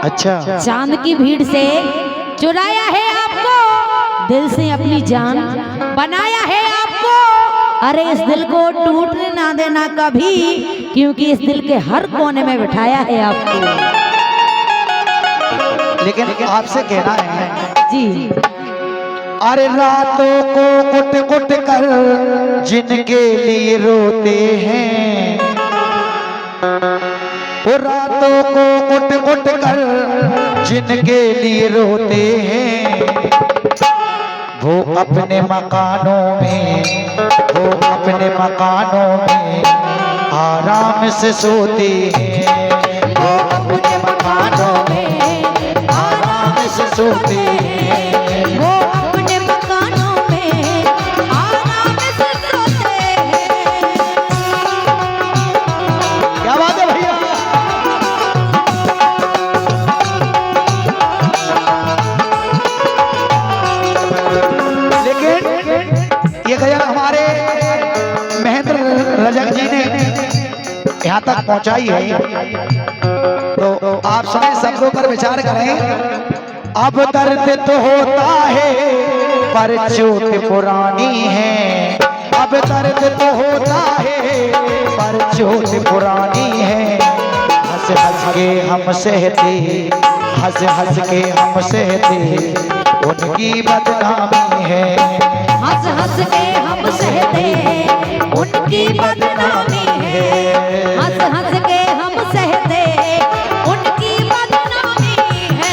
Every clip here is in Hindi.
अच्छा, चांद की भीड़ से चुराया है आपको, दिल से अपनी जान बनाया है आपको। अरे इस दिल को टूटने ना देना कभी, क्योंकि इस दिल के हर कोने में बिठाया है आपको। लेकिन आपसे कहना है जी, अरे रातों को कुट कुट कर जिनके लिए रोते हैं, वो रातों को कुट कुट कर जिनके लिए रोते हैं, वो अपने मकानों में, वो अपने मकानों में आराम से सोते हैं, वो अपने मकानों में आराम से सोते हैं, वो अपने मकानों में आराम से सोते हैं। क्या बात है भैया। लेकिन ये गजल हमारे महेंद्र रजक जी ने यहाँ तक पहुंचाई है, तो आप सुने, शब्दों पर विचार करें। अब दर्द तो होता है पर चोट पुरानी है, अब दर्द तो होता है पर चोट पुरानी है, हंस हंस के हम सहते, हंस हंस के हम सहते, उनकी बदनामी है, हंस हंस के हम सहते उनकी बदनामी है, हंस हंस के हम सहते उनकी बदनामी है।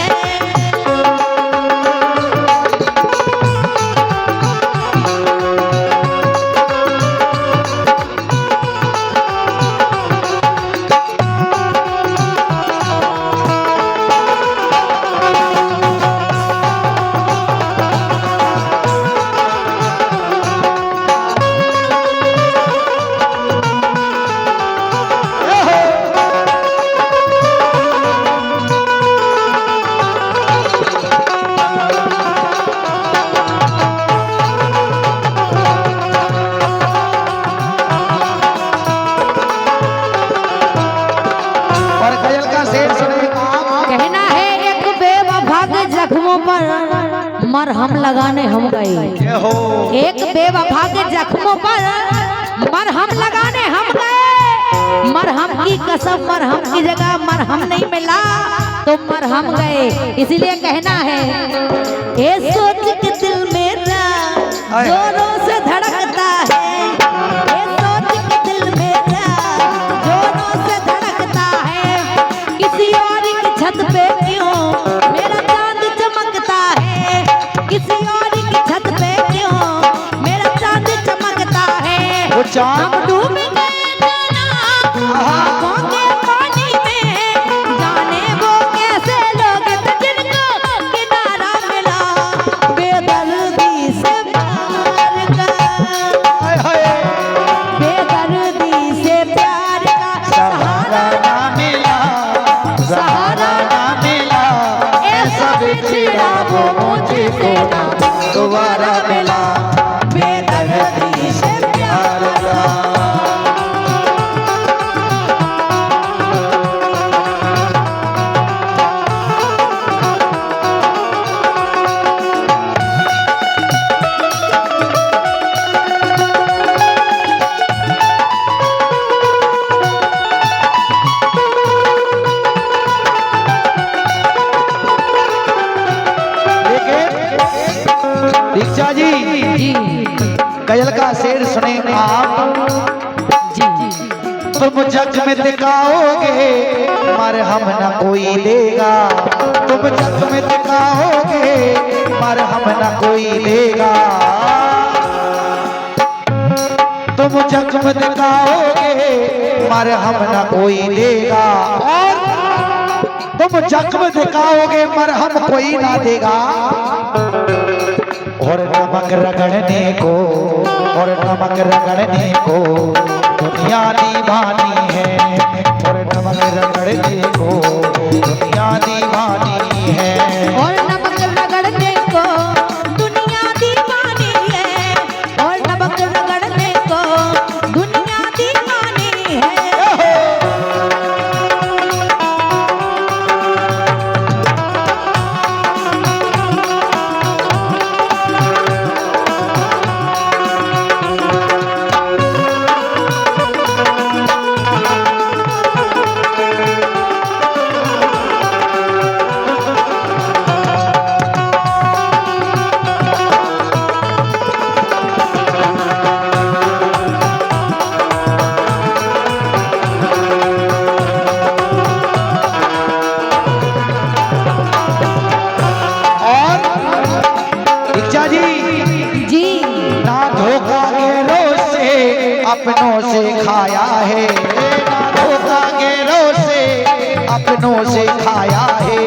कहना है एक बेवफा के जख्मों पर मरहम लगाने हम गए, एक बेवफा के जख्मों पर मरहम लगाने हम गए, मरहम की कसम मरहम की जगह मरहम नहीं मिला तो मरहम गए। इसीलिए कहना है ये सोच के दिल मेरा जोरों से धड़कता है, ये सोच के दिल मेरा जोरों से धड़कता है, किसी और की छत पे क्यों मेरा चांद चमकता है, किसी और की छत पे क्यों मेरा चांद चमकता है। वो चांद हम डूब गए जाना आँखों के पानी में, जाने वो कैसे लोग थे जिनको किनारा मिला बेदर्दी से प्यार का, बेदर्दी से प्यार का सहारा ना मिला, सहारा ना मिला, ऐसा बिछड़ा वो मुझसे ना दोबारा मिला, बेदर्दी से प्यार का। दीक्षा जी जी गजल का शेर सुने आप। जी तुम जग में दिखाओगे मरहम न कोई देगा, तुम जग में दिखाओगे मरहम न कोई देगा, तुम जग में दिखाओगे मरहम न कोई देगा, और तुम जग में दिखाओगे मरहम कोई ना देगा, और नमक रगड़ने को, और नमक रगड़ने को दुनिया दीवानी है, और नमक रगड़ने को दुनिया दीवानी है, और नमक रगड़ने को दुनिया दीवानी है, और नमक रगड़ने को दुनिया दीवानी है। से खाया है, ना धोखा गैरों से अपनों से खाया है।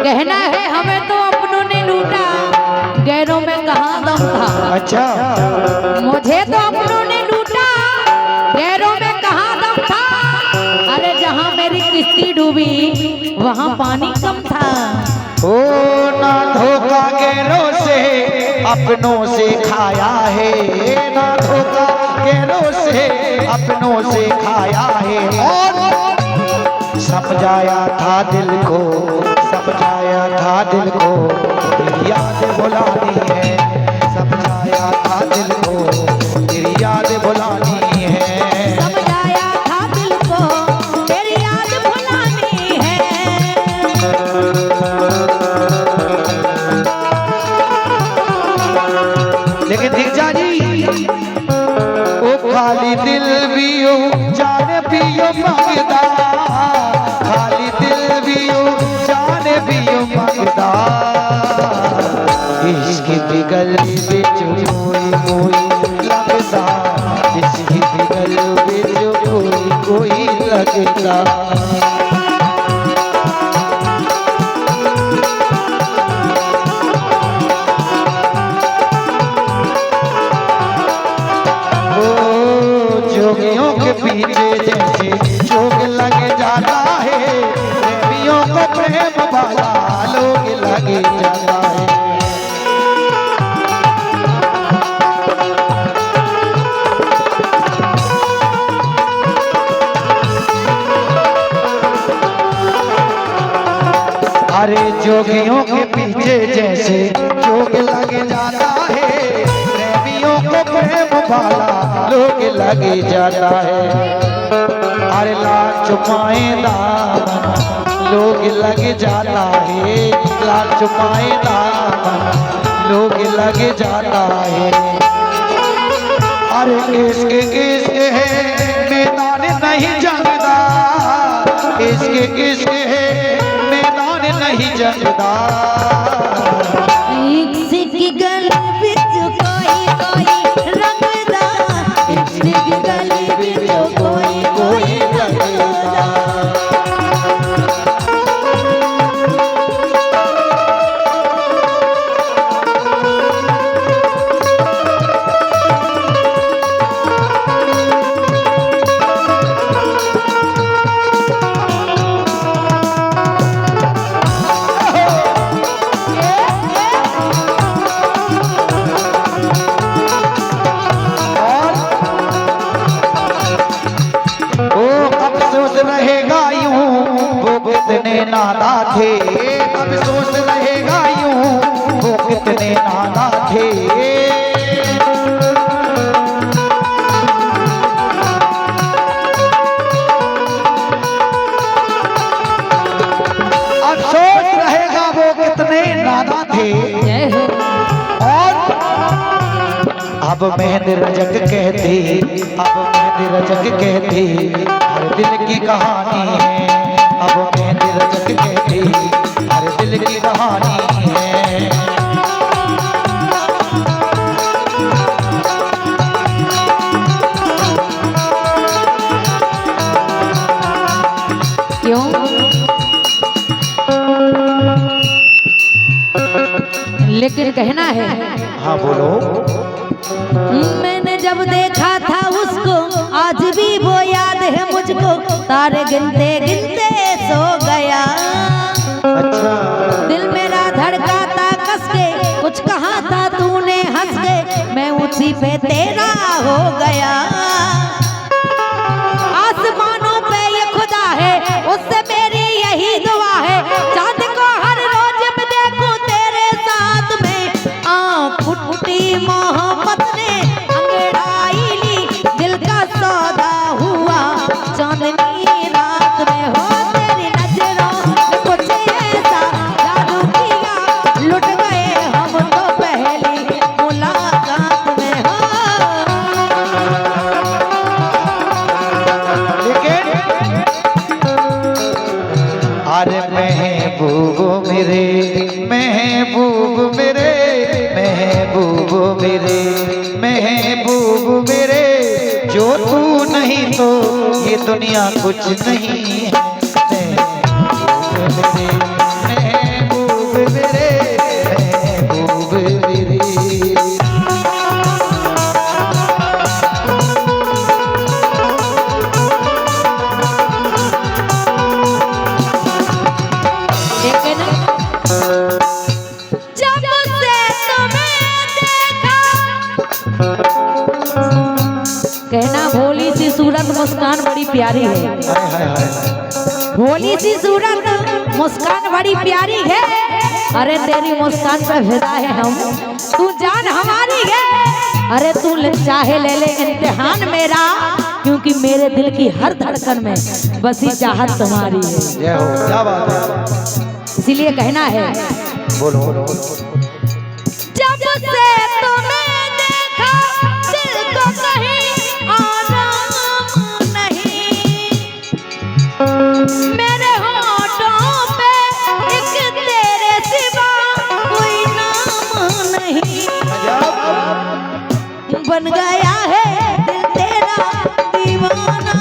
कहना है हमें तो अपनों ने लूटा, गैरों में कहाँ दम था। अच्छा, मुझे तो अपनों ने लूटा, गैरों में कहाँ दम था। अरे जहाँ मेरी किस्ती डूबी वहाँ पानी कम था। ओ ना धोखा गैरों से अपनों से खाया है, ना धोखा गैरों से अपनों से खाया है। और समझाया था दिल को, समझाया था दिल को, तेरी याद भुलानी है। समझाया था दिल को, तेरी याद भुलानी है। समझाया था दिल को, तेरी याद भुलानी है। लेकिन दिग्जा जी, ओ खाली दिल भी हो जान भी हो मंगदा, खाली दिल भी हो जान भी हो मंगदा। इश्क की गली बिच कोई कोई लगदा, इश्क की गली बिच कोई कोई लगदा। जोगियों के पीछे जैसे जोग लग जाता है, प्रेमियों को प्रेम वाला लोग लग जाता है। अरे जोगियों के पीछे जैसे जोग लग जाता है, प्रेमियों को प्रेम वाला लोग लग जाता है। अरे लाल छुपाए दामन लोग लग जाता है, लाल छुपाए दामन लोग लग जाता है। अरे इश्क इश्क है मैदान नहीं जंगदा, इश्क इश्क है मैदान नहीं जंगदा। इश्क की गली बिच कोई कोई रंगदा, इश्क की गली बिच कोई कोई रंगदा। रहेगा यूं वो कितने नादा थे, अफसोस रहेगा यूं वो कितने नादा थे। अफसोस रहेगा वो कितने नादा थे। और अब मेहंदी रजक कहती, अब मेहंदी रजक कहती हर दिल की कहानी है। अब मेहंदी रजक कहती हर दिल की कहानी है। क्यों? लेकिन कहना है। हाँ बोलो। मैंने जब देखा था उसको आज भी वो याद है मुझको, तारे गिनते गिनते सो गया। अच्छा। दिल मेरा धड़का था कस के, कुछ कहा था तूने हंस के, मैं उसी पे तेरा हो गया। आसमानों पे ये खुदा है, उससे मेरी यही दुआ है, चांद को हर रोज मैं देखूं तेरे साथ में। आँख फूटी मोहब्बत ने अंगड़ाई ली, दिल का सौदा हुआ चांदनी रात में। हो तेरी नजरों ने कुछ ऐसा जादू किया, लुट गए हम तो पहली मुलाकात में। हो मेरे महबूब मेरे, जो तू नहीं तो ये दुनिया कुछ नहीं है। महबूब मेरे, महबूब मेरे। कहना भोली सी सूरत मुस्कान बड़ी प्यारी है। हाय हाय हाय। भोली सी सूरत मुस्कान बड़ी प्यारी है। अरे तेरी मुस्कान पे फिदा है हम, तू जान हमारी है। अरे तू चाहे ले ले इम्तिहान मेरा, क्योंकि मेरे दिल की हर धड़कन में बसी चाहत तुम्हारी है। जय हो, क्या बात है। इसीलिए कहना है, बोलो। जब से तुम्हें देखा दिल को कहीं आराम नहीं, मेरे होठों पे एक तेरे सिवा कोई नाम नहीं। बन गया है दिल तेरा दीवाना,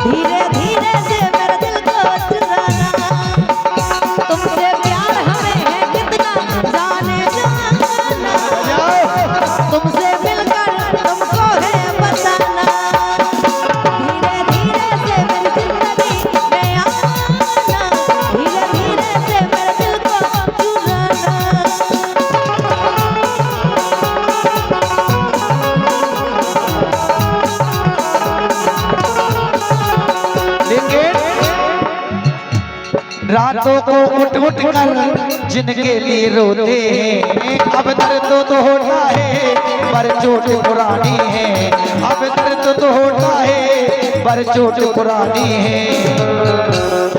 धीरे धीरे से मेरे दिल को चुराना। तुमसे प्यार हमें है कितना जाने जाना, तुमसे मिलकर तुमको है बताना। धीरे धीरे से मेरी जिंदगी में आना, धीरे धीरे से मेरे दिल को चुराना। रातों को उठ उठ कर जिनके लिए रोते हैं, अब दर्द तो होता है पर चोट पुरानी है। अब दर्द तो होता है पर चोट पुरानी है।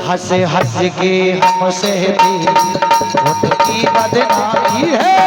हंस हंस के हम सहते उनकी बदनामी है।